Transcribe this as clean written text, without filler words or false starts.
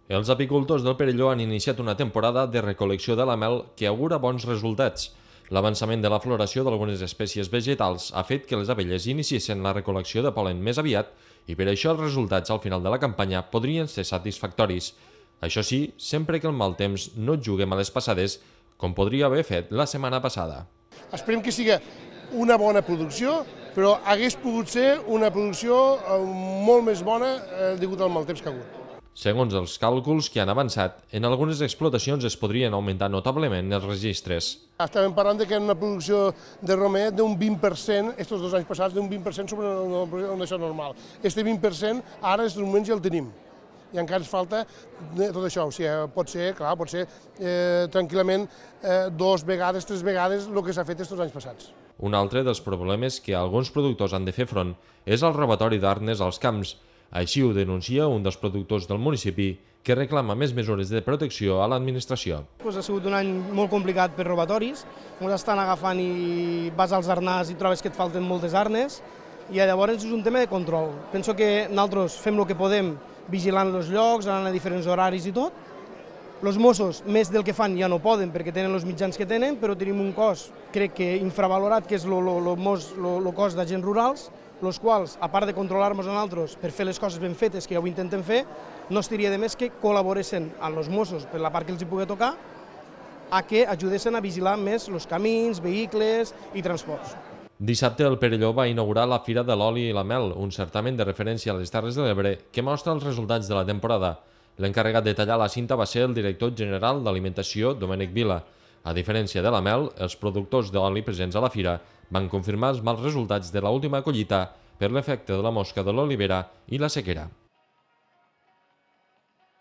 Els apicultors del Perelló han iniciat una temporada de recol·lecció de la mel que augura bons resultats. L'avançament de la floració d'algunes espècies vegetals ha fet que les abelles iniciessin la recol·lecció de pol·len més aviat i per això els resultats al final de la campanya podrien ser satisfactoris. Això sí, sempre que el mal temps no jugui males passades, com podria haver fet la setmana passada. Esperem que sigui una bona producció, però hagués pogut ser una producció molt més bona degut al mal temps que ha hagut. Segons els càlculs que han avançat, en algunes explotacions es podrien augmentar notablement els registres. Estàvem parlant que en una producció de romer d'un 20%, aquests 2 anys passats, d'un 20% sobre un això normal. Este 20% ara en aquests moments ja el tenim. I encara ens falta tot això. O sigui, pot ser tranquil·lament 2 vegades, 3 vegades el que s'ha fet aquests anys passats. Un altre dels problemes que alguns productors han de fer front és el robatori d'arnes als camps. Així ho denuncia un dels productors del municipi que reclama més mesures de protecció a l'administració. Ha sigut un any molt complicat per robatoris. Ens estan agafant i vas als arnars i trobes que et falten moltes arnes i llavors és un tema de control. Penso que nosaltres fem el que podem vigilant els llocs, anant a diferents horaris i tot. Els Mossos, més del que fan, ja no poden perquè tenen els mitjans que tenen, però tenim un cos, crec que infravalorat, que és el cos d'agents rurals, els quals, a part de controlar-nos a nosaltres per fer les coses ben fetes, que ja ho intentem fer, no estaria de més que col·laboressin amb els Mossos, per la part que els hi pugui tocar, a que ajudessin a vigilar més els camins, vehicles i transports. Dissabte el Perelló va inaugurar la Fira de l'Oli i la Mel, un certamen de referència a les Terres de l'Ebre que mostra els resultats de la temporada. L'encarregat de tallar la cinta va ser el director general d'Alimentació, Domènec Vila. A diferència de la mel, els productors d'oli presents a la fira van confirmar els mals resultats de l'última collita per l'efecte de la mosca de l'olivera i la sequera.